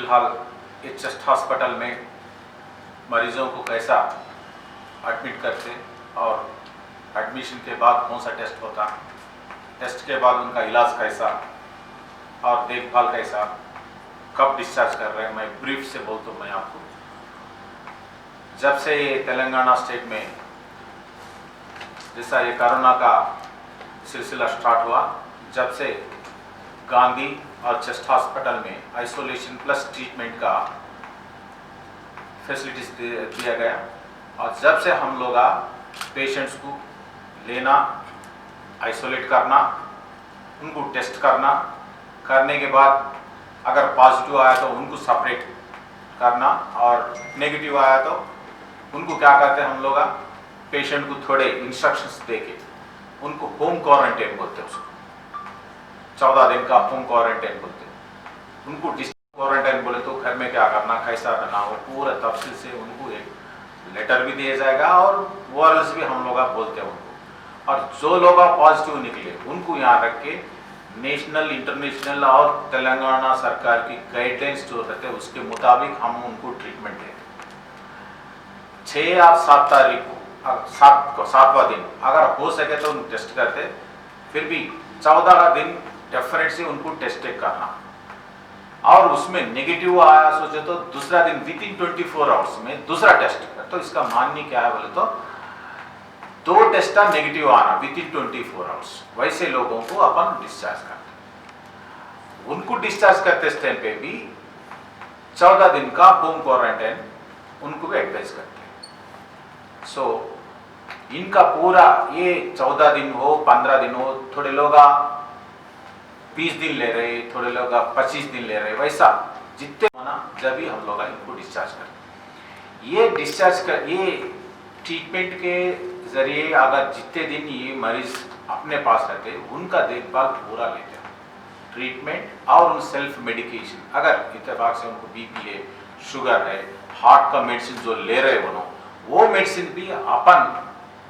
फिलहाल इस chest hospital में मरीजों को कैसा एडमिट करते और एडमिशन के बाद कौन सा टेस्ट होता, टेस्ट के बाद उनका इलाज कैसा और देखभाल कैसा, कब डिस्चार्ज कर रहे हैं, मैं ब्रीफ से बोलता हूँ मैं आपको। जब से ये तेलंगाना स्टेट में जैसा ये कोरोना का सिलसिला स्टार्ट हुआ, जब से गांधी और चेस्ट हॉस्पिटल में आइसोलेशन प्लस ट्रीटमेंट का फैसिलिटीज दिया गया और जब से हम लोग पेशेंट्स को लेना, आइसोलेट करना, उनको टेस्ट करने के बाद अगर पॉजिटिव आया तो उनको सेपरेट करना और नेगेटिव आया तो उनको क्या करते हैं हम लोग पेशेंट को थोड़े इंस्ट्रक्शंस देके उनको होम क्वारंटाइन बोलते हैं, उसको 14 दिन का होम क्वारंटाइन बोलते हैं। उनको डिस्टेंस क्वारंटाइन बोले तो घर में क्या करना, कैसा रहना, हो पूरा तफसील से उनको एक लेटर भी दिया जाएगा और ओरल्स भी हम लोग बोलते हैं उनको। और जो लोग पॉजिटिव निकले उनको यहाँ रख के नेशनल, इंटरनेशनल और तेलंगाना सरकार की गाइडलाइंस जो रहते हैं उसके मुताबिक हम उनको ट्रीटमेंट देते हैं। 6 या 7 तारीख को 7वां दिन अगर हो सके तो उनको टेस्ट करते, फिर भी 14 का दिन डेफिनेटली उनको टेस्ट करना और उसमें नेगेटिव आया सोचे तो दूसरा दिन विद इन 24 आवर्स में दूसरा टेस्ट कर। तो इसका माननी क्या है बोले तो 2 टेस्ट नेगेटिव आना विद इन 24 आवर्स, वैसे लोगों को अपन डिस्चार्ज करते। उनको डिस्चार्ज करते टाइम पे भी 14 दिन का होम क्वारंटाइन उनको भी एडवाइस करते हैं। सो इनका पूरा ये 14 दिन हो, 15 दिन हो, थोड़े लोग 20 दिन ले रहे, थोड़े लोग 25 दिन ले रहे, वैसा जितने होना जब भी हम लोग इनको डिस्चार्ज करते। ये ट्रीटमेंट के जरिए अगर जितने दिन ये मरीज अपने पास रहते उनका देखभाल पूरा लेते हैं, ट्रीटमेंट और उन सेल्फ मेडिकेशन। अगर इत्तेफाक से उनको बीपी है, शुगर है, हार्ट का मेडिसिन जो ले रहे वो मेडिसिन भी अपन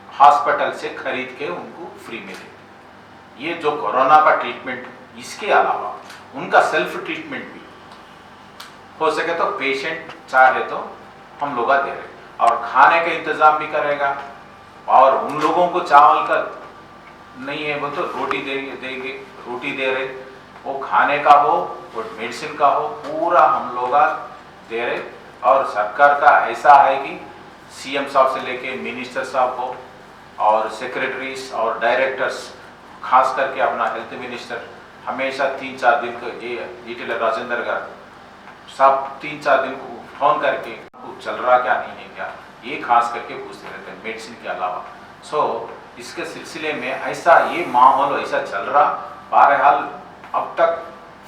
हॉस्पिटल से खरीद के उनको फ्री में देते। ये जो कोरोना का ट्रीटमेंट, इसके अलावा उनका सेल्फ ट्रीटमेंट भी हो सके तो पेशेंट चाहे तो हम लोग दे रहे और खाने का इंतजाम भी करेगा। और उन लोगों को चावल का नहीं है वो तो रोटी देंगे, रोटी दे रहे, वो खाने का हो, वो मेडिसिन का हो, पूरा हम लोग दे रहे। और सरकार का ऐसा है कि सीएम साहब से लेके मिनिस्टर साहब हो और सेक्रेटरीज और डायरेक्टर्स, खास करके अपना हेल्थ मिनिस्टर हमेशा 3-4 दिन को ये राजेंद्र का सब 3-4 दिन को फोन करके चल रहा क्या नहीं है क्या, ये खास करके पूछते रहते हैं मेडिसिन के अलावा। सो इसके सिलसिले में ऐसा ये माहौल ऐसा चल रहा। बहरहाल अब तक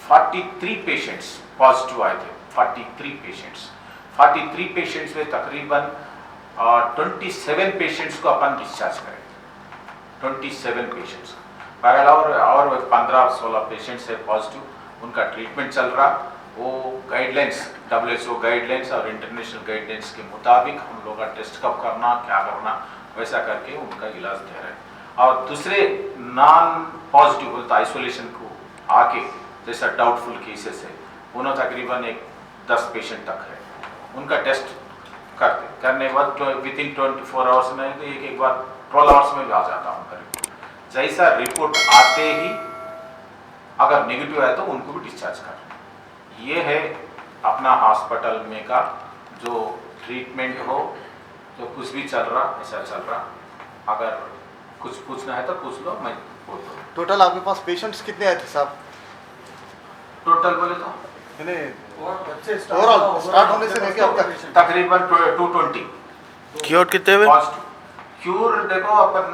43 पेशेंट्स पॉजिटिव आए थे, 43 पेशेंट्स में तकरीबन 27 पेशेंट्स को अपन डिस्चार्ज करें, 27 पेशेंट्स। बहरहाल और 15-16 पेशेंट्स है पॉजिटिव, उनका ट्रीटमेंट चल रहा। वो गाइडलाइंस, WHO गाइडलाइंस और इंटरनेशनल गाइडलाइंस के मुताबिक हम लोग का टेस्ट कब करना, क्या करना, वैसा करके उनका इलाज दे रहे हैं। और दूसरे नॉन पॉजिटिव तो आइसोलेशन को आके जैसा डाउटफुल केसेस है, उन्होंने तकरीबन 10 पेशेंट तक है, उनका टेस्ट करने के बाद विद इन 24 आवर्स में एक बार 12 आवर्स में भी आ जाता उनका रिपोर्ट। जैसा रिपोर्ट आते ही अगर नेगेटिव आए तो उनको भी डिस्चार्ज कर। ये है अपना हॉस्पिटल में का जो ट्रीटमेंट हो, जो कुछ भी चल रहा ऐसा चल रहा। अगर कुछ पूछना है तो पूछ लो, मैं बोलता हूँ। टोटल आपके पास पेशेंट्स कितने आए थे साहब? टोटल बोले तो ओवरऑल स्टार्ट होने से लेकर अब तक तकरीबन 220। क्योर कितने हुए? क्यूर देखो अपन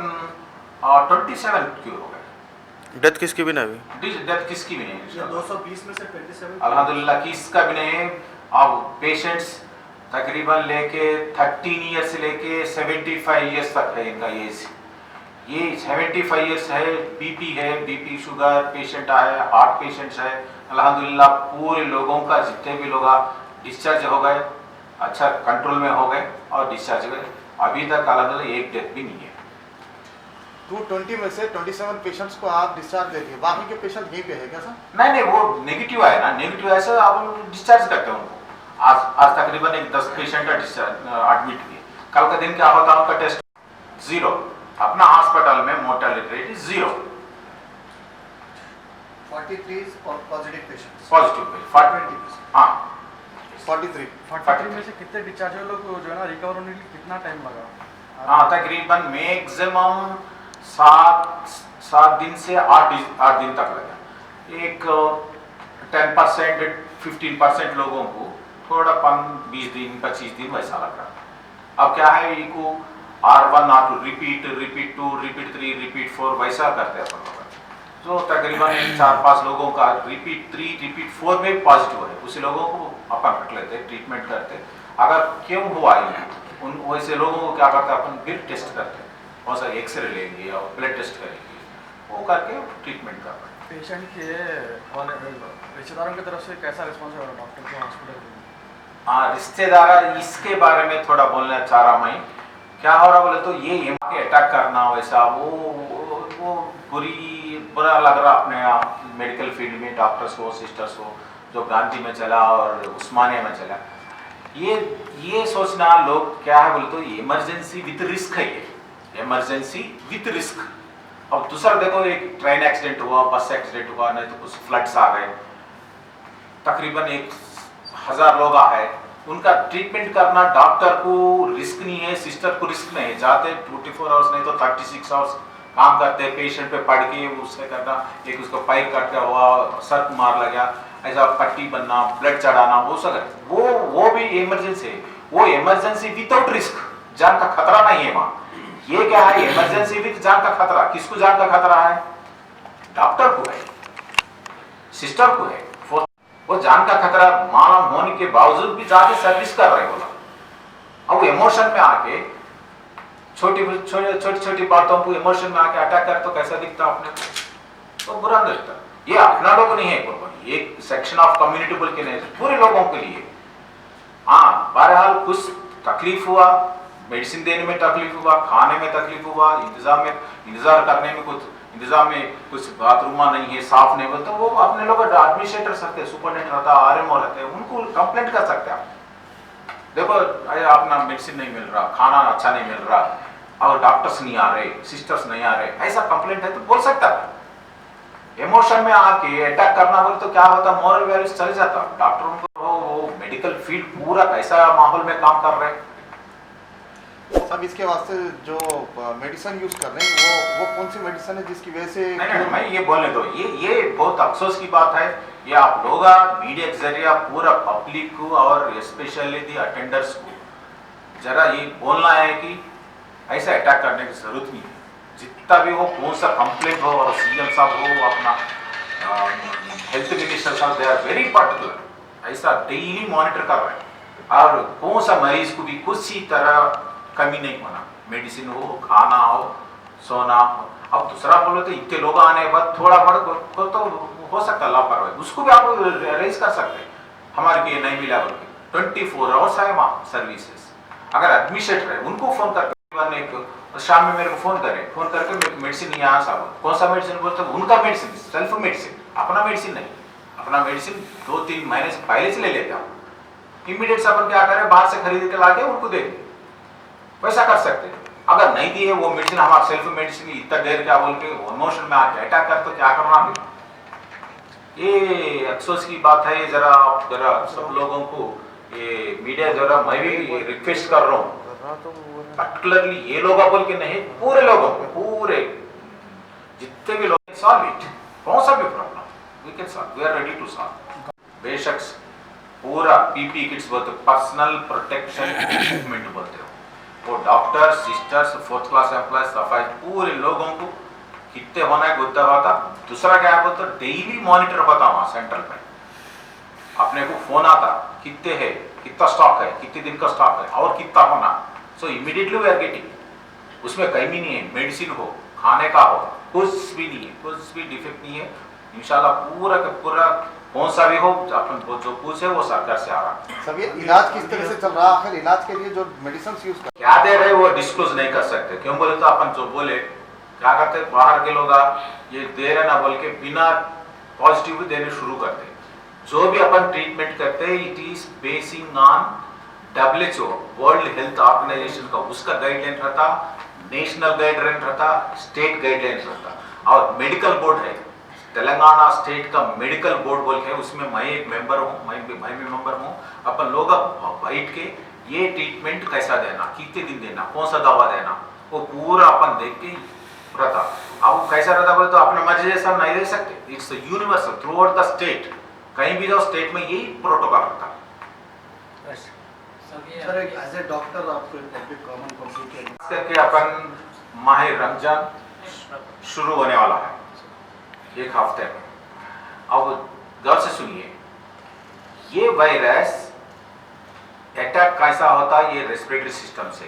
27 क्यूर हो गए। डेथ किसकी भी नहीं हुई? डेथ किसकी भी नहीं, 220 में से 27 अल्हम्दुलिल्लाह किसका भी नहीं है। अब पेशेंट्स तकरीबन लेके 13 ईयर्स से लेके 75 ईयर्स तक है इनका एज। ये 75 ईयर्स है, बीपी है, बीपी शुगर पेशेंट है, हार्ट पेशेंट्स है। अल्हम्दुलिल्लाह पूरे लोगों का जितने भी लोग डिस्चार्ज हो गए, अच्छा कंट्रोल में हो गए और डिस्चार्ज हो गए। अभी तक अल्हम्दुलिल्लाह एक डेथ भी नहीं है। 220 में से 27 पेशेंट्स को आप डिस्चार्ज दे दिए, बाकी के पेशेंट यहीं पे है क्या सर? नहीं नहीं, वो नेगेटिव है ना, नेगेटिव ऐसे आप डिस्चार्ज करते हैं उनको। आज तकरीबन एक 10 पेशेंट का डिस्चार्ज एडमिट हुए। कल का दिन क्या होता है उनका टेस्ट 0, अपना हॉस्पिटल में mortality rate 0। 43 positive patients, positive हाँ 43 में से कितने डिस्चार्ज हुए लोग जो है ना रिकवर होने के लिए कितना टाइम लगा? हाँ, तकरीबन मैक्सिमम 7 दिन से 8 दिन तक लगा। एक 10% 15% लोगों को थोड़ा 20 दिन 25 दिन वैसा लग रहा। अब क्या है, इनको R1 R2 repeat 2 repeat 3 repeat 4 वैसा करते हैं अपन लोग। तो तकरीबन 4-5 लोगों का रिपीट 3 रिपीट 4 में पॉजिटिव है, उसी लोगों को अपन रख लेते, ट्रीटमेंट करते। अगर क्यों हुआ उन वैसे लोगों को क्या करते हैं अपन, फिर टेस्ट करते हैं, कौन सा एक्सरे लेंगे और ब्लड टेस्ट करेंगे, वो करके ट्रीटमेंट करते हैं। पेशेंट के रिश्तेदारों की तरफ से कैसा रिस्पॉन्स है डॉक्टर के हॉस्पिटल में? हाँ, रिश्तेदार इसके बारे में थोड़ा बोलना चाह रहा मैं। क्या हो रहा बोले तो ये अटैक करना वैसा वो बुरा लग रहा अपने आप मेडिकल फील्ड में, डॉक्टर्स हो सिस्टर्स हो, जो गांधी में चला और उस्मानिया में चला। ये सोचना लोग क्या है बोले तो इमरजेंसी विद रिस्क है, ये इमरजेंसी विद रिस्क। अब दूसरा देखो, एक ट्रेन एक्सीडेंट हुआ, बस एक्सीडेंट हुआ, नहीं तो कुछ फ्लड्स आ गए, तकरीबन 1000 लोग आए, उनका ट्रीटमेंट करना डॉक्टर को रिस्क नहीं है, सिस्टर को रिस्क नहीं है। जाते 24 आवर्स नहीं तो 36 आवर्स काम करते हैं, पेशेंट पे पड़ के उससे करना, एक उसको पैर कटका हुआ, सर मार लगा, ऐसा पट्टी बनना, ब्लड चढ़ाना, वो सब वो भी इमरजेंसी है। वो इमरजेंसी विदाउट रिस्क, जान का खतरा नहीं है वहां। ये क्या है, इमरजेंसी विद जान का खतरा। किसको जान का खतरा है? डॉक्टर को है, सिस्टर को है। वो जान का खतरा मालूम होने के बावजूद भी जाके सर्विस कर रहे बोला। अब इमोशन में आके छोटी बातों को इमोशन में आके अटैक कर तो कैसा दिखता आपने तो बुरा दिखता। ये अपना लोग नहीं है, एक सेक्शन ऑफ कम्युनिटी बोल के नहीं, पूरे लोगों के लिए। हाँ, बहरहाल कुछ तकलीफ हुआ, मेडिसिन देने में तकलीफ हुआ, खाने में तकलीफ हुआ, इंतजार करने में इंतजाम में कुछ बाथरूम नहीं है, साफ नहीं हो, तो वो अपने लोग एडमिनिस्ट्रेटर सकते, सुपरडेंट रहता, RMO रहते हैं, उनको कंप्लेंट कर सकते हैं। देखो अपना मेडिसिन नहीं मिल रहा, खाना अच्छा नहीं मिल रहा, और डॉक्टर्स नहीं आ रहे, सिस्टर्स नहीं आ रहे, ऐसा कंप्लेंट है तो बोल सकता है। इमोशन में आके अटैक करना बोले तो क्या होता, मोरल वैल्यूज चले जाता। डॉक्टरों को वो मेडिकल फील्ड पूरा कैसा माहौल में काम कर रहे हैं। सब इसके वास्ते जो मेडिसिन यूज कर रहे हैं वो कौन सी मेडिसिन है जिसकी वजह से? नहीं, मैं ये बोलने दो, ये बहुत अफसोस की बात है। ये आप लोग मीडिया के जरिए पूरा पब्लिक को और स्पेशली दी अटेंडर्स को जरा ये बोलना है कि ऐसा अटैक करने की जरूरत नहीं है। जितना भी हो, कौन सा कंप्लेंट हो, और CM साहब हो, अपना हेल्थ मिनिस्टर साहब, दे आर वेरी पर्टिकुलर, ऐसा डेली मॉनिटर कर रहे हैं। और कौन सा मरीज को भी कुछ ही तरह कमी नहीं होना, मेडिसिन हो, खाना हो, सोना हो। अब दूसरा बोलो तो इतने लोग आने के बाद थोड़ा बड़ा तो हो सकता है लापरवाही, उसको भी आप रेज कर सकते हैं। हमारे को ये नहीं मिला बोल के 24 आवर्स है वहाँ सर्विसेज। अगर एडमिनिस्ट्रेटर है उनको फोन करके शाम में मेरे को फोन करके मेडिसिन यहाँ साहब, कौन सा मेडिसिन बोलते हैं, उनका मेडिसिन, सेल्फ मेडिसिन, अपना मेडिसिन नहीं। अपना मेडिसिन 2-3 महीने से पहले से ले लेते हैं, इमीडिएट से अपन क्या करें, बाहर से खरीद के लाके उनको दे दें, वैसा कर सकते हैं। अगर नहीं दिए वो मेडिसिन, हमारा सेल्फ मेडिसिन इतना देर क्या बोल के इमोशन में आके अटैक कर तो क्या करना भी। ये अफसोस की बात है। ये जरा सब लोगों को ये मीडिया जरा, मैं भी रिक्वेस्ट कर रहा हूँ, पर्टिकुलरली ये लोग बोल के नहीं, पूरे लोगों को, पूरे जितने भी लोग सॉल्व इट, कौन सा भी problem we can solve, we are ready to solve. बेशक पूरा PPE किट्स बोलते, पर्सनल प्रोटेक्शन इक्विपमेंट बोलते हो, वो doctor, sisters, 4th class employ, सफाई, पूरे लोगों को कितने होना है गुद्दा होता। दूसरा क्या है, तो डेली मॉनिटर होता वहाँ सेंट्रल में, अपने को फोन आता कितने है, कितना स्टॉक है, कितने दिन का स्टॉक है और कितना होना। So immediately we are getting, उसमें कमी नहीं है, मेडिसिन हो, खाने का हो, कुछ भी नहीं है, कुछ भी डिफेक्ट नहीं है। इंशाल्लाह पूरा का पूरा कौन सा भी हो, अपन जो पूछे वो सरकार से आ रहा। सब ये इलाज किस तरह से चल रहा है? आखिर इलाज के लिए जो मेडिसिन यूज कर क्या दे रहे वो डिस्क्लोज नहीं कर सकते, क्यों बोले तो अपन जो बोले क्या करते बाहर के लोग ये दे रहे ना बोल के बिना पॉजिटिव देने शुरू करते। जो भी अपन ट्रीटमेंट करते हैं it is basing on WHO world health organisation का उसका गाइडलाइन रहता, नेशनल गाइडलाइन रहता, स्टेट गाइडलाइन रहता और मेडिकल बोर्ड है तेलंगाना स्टेट का मेडिकल बोर्ड बोल के उसमें मैं एक मेंबर हूँ, मैं भी मेंबर हूँ। अपन लोग बैठ के ये ट्रीटमेंट कैसा देना, कितने दिन देना, कौन सा दवा देना वो पूरा अपन देख के रहता। अब कैसा रहता बोले तो अपने मर्जी जैसा नहीं दे सकते, it's universal through out the state, कहीं भी जाओ स्टेट में यही प्रोटोकॉल रहता। सर एक एज ए डॉक्टर आपको पब्लिक कॉमन पब्लिक के करके अपन माह रमजान शुरू होने वाला है एक हफ्ते में। अब गौर से सुनिए, ये वायरस अटैक कैसा होता है, ये रेस्पिरेटरी सिस्टम से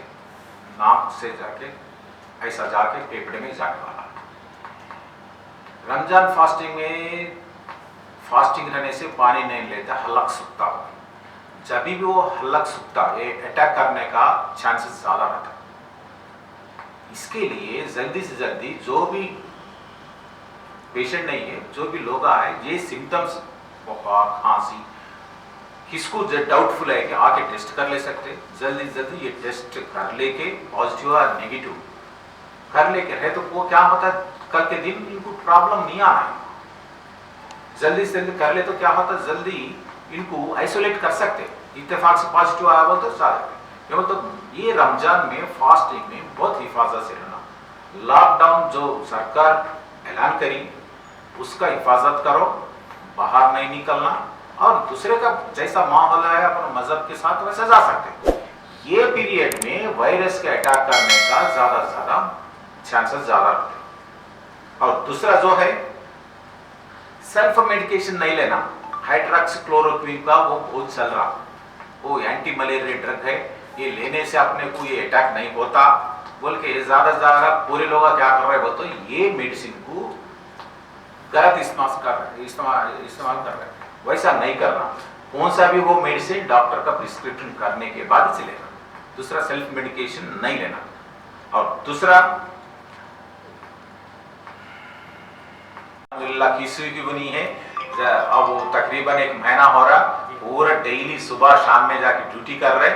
नाक से जाके ऐसा जाके फेफड़े में जाने वाला है। रमजान फास्टिंग में फास्टिंग रहने से पानी नहीं लेता, हलक सूखता है। जब भी वो हलक सूखता है अटैक करने का चांसेस ज्यादा रहता है। इसके लिए जल्दी से जल्दी जो भी पेशेंट नहीं है, जो भी लोग आए ये सिम्टम्स बुखार खांसी किसको डाउटफुल है कि आके टेस्ट कर ले सकते, जल्दी से जल्दी ये टेस्ट कर लेके पॉजिटिव या नेगेटिव कर लेके रहे तो वो क्या होता है कल के दिन इनको प्रॉब्लम नहीं आना है। जल्दी से जल्दी कर ले तो क्या होता है जल्दी इनको आइसोलेट कर सकते, इत्तेफाक से पॉजिटिव आया बोल तो सारे तो ये रमजान में फास्टिंग में बहुत हिफाजत से रहना। लॉकडाउन जो सरकार ऐलान करी उसका हिफाजत करो, बाहर नहीं निकलना और दूसरे का जैसा माहौल है अपने मजहब के साथ वैसा जा सकते। ये पीरियड में वायरस के अटैक करने का ज्यादा से ज्यादा चांसेस ज्यादा रहते हैं। और दूसरा जो है सेल्फ मेडिकेशन नहीं लेना, हाइड्रोक्सीक्लोरोक्विन का वो बहुत चल रहा, वो एंटी मलेरिया ड्रग है, ये लेने से अपने को ये अटैक नहीं होता बोल के ज्यादा से ज्यादा पूरे लोग क्या कर रहे हो तो ये मेडिसिन को गलत इस्तेमाल कर रहे हैं। वैसा नहीं करना, कौन सा भी वो मेडिसिन डॉक्टर का प्रिस्क्रिप्शन करने के बाद से लेना, दूसरा सेल्फ मेडिकेशन नहीं लेना। और दूसरा किसी की भी नहीं है, अब वो तकरीबन एक महीना हो रहा पूरा डेली सुबह शाम में जाके ड्यूटी कर रहे,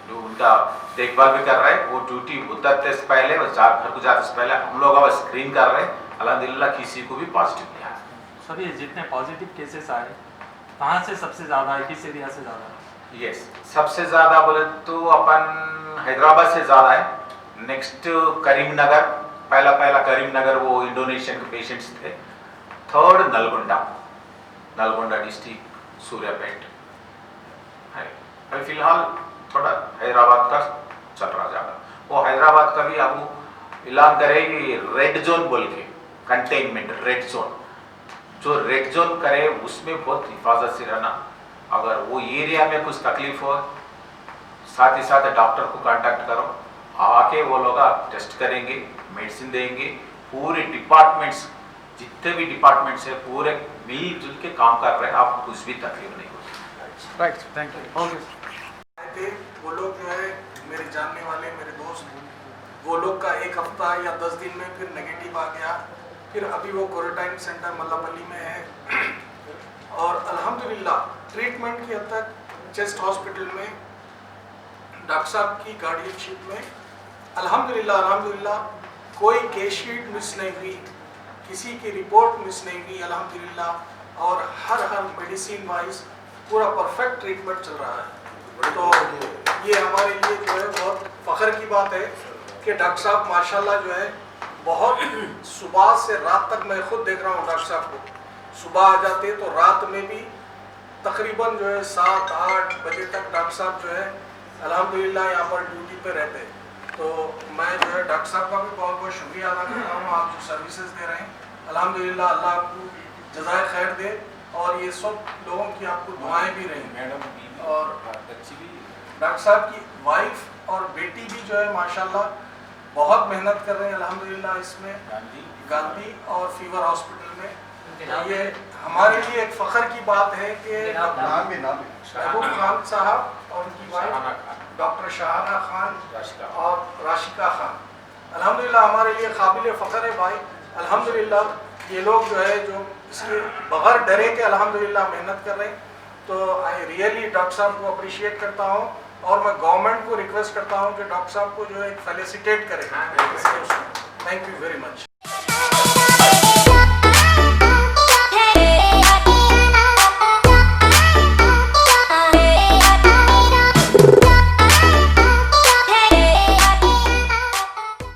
जो उनका देखभाल भी कर रहे, वो ड्यूटी उतरते से पहले और घर को जाते से पहले हम लोग अब स्क्रीन कर रहे, अल्हम्दुलिल्लाह किसी को भी पॉजिटिव नहीं आया। सर ये जितने पॉजिटिव केसेस आए कहाँ से सबसे ज़्यादा है, किस एरिया से ज़्यादा है? यस, सबसे ज़्यादा बोले तो अपन हैदराबाद से ज़्यादा है, नेक्स्ट करीमनगर, पहला करीमनगर वो इंडोनेशियन के पेशेंट्स थे, थर्ड नलगोंडा डिस्ट्रिक्ट सूर्यापेट है। अभी फिलहाल थोड़ा हैदराबाद का चल रहा ज़्यादा, वो हैदराबाद का भी अब ऐलान करेगी रेड जोन बोल के, कंटेनमेंट रेड जोन, जो रेड जोन करे उसमें बहुत हिफाजत से रहना। अगर वो एरिया में कुछ तकलीफ हो साथ ही साथ डॉक्टर को कांटेक्ट करो, आके वो लोग टेस्ट करेंगे, मेडिसिन देंगे। पूरे डिपार्टमेंट्स जितने भी डिपार्टमेंट्स है पूरे मिलजुल के काम कर रहे हैं, आपको कुछ भी तकलीफ नहीं होगी। Right, thank you. ओके, वो लोग जो है मेरे जानने वाले मेरे दोस्त, वो लोग का एक हफ्ता या 10 दिन में फिर नेगेटिव आ गया, फिर अभी वो क्वारंटाइन सेंटर मल्लापल्ली में है और अल्हम्दुलिल्लाह ट्रीटमेंट की हद तक चेस्ट हॉस्पिटल में डॉक्टर साहब की गार्डियनशिप में अल्हम्दुलिल्लाह कोई केस शीट मिस नहीं हुई, किसी की रिपोर्ट मिस नहीं हुई अल्हम्दुलिल्लाह, और हर मेडिसिन वाइज पूरा परफेक्ट ट्रीटमेंट चल रहा है। तो ये हमारे लिए जो है बहुत फ़ख्र की बात है कि डॉक्टर साहब माशाल्लाह जो है बहुत सुबह से रात तक, मैं खुद देख रहा हूँ डॉक्टर साहब को, सुबह आ जाते तो रात में भी तकरीबन जो है 7-8 बजे तक डॉक्टर साहब जो है अल्हम्दुलिल्लाह यहाँ पर ड्यूटी पे रहते हैं। तो मैं जो है डॉक्टर साहब का भी बहुत बहुत शुक्रिया अदा करता हूँ, आप जो सर्विसेज दे रहे हैं अल्हम्दुलिल्लाह अल्लाह आपको जज़ाए खैर दे और ये सब लोगों की आपको दुआएं भी रही मैडम। और डॉक्टर साहब की वाइफ और बेटी भी जो है माशाल्लाह बहुत मेहनत कर रहे हैं अल्हम्दुलिल्लाह इसमें गांधी और फीवर हॉस्पिटल में। ये हमारे लिए एक फ़ख्र की बात है कि महबूब खान साहब और उनकी वाइफ डॉक्टर शहाना खान और राशिका खान अल्हम्दुलिल्लाह हमारे लिए काबिल फ़ख्र है भाई। अल्हम्दुलिल्लाह ये लोग जो है जो इसके बगैर डरे के अल्हम्दुलिल्लाह मेहनत कर रहे हैं। तो आई रियली डॉक्टर साहब को अप्रिशिएट करता हूँ और मैं गवर्नमेंट को रिक्वेस्ट करता हूँ कि डॉक्टर साहब को जो है फेलिसिटेट करें। Thank you very much.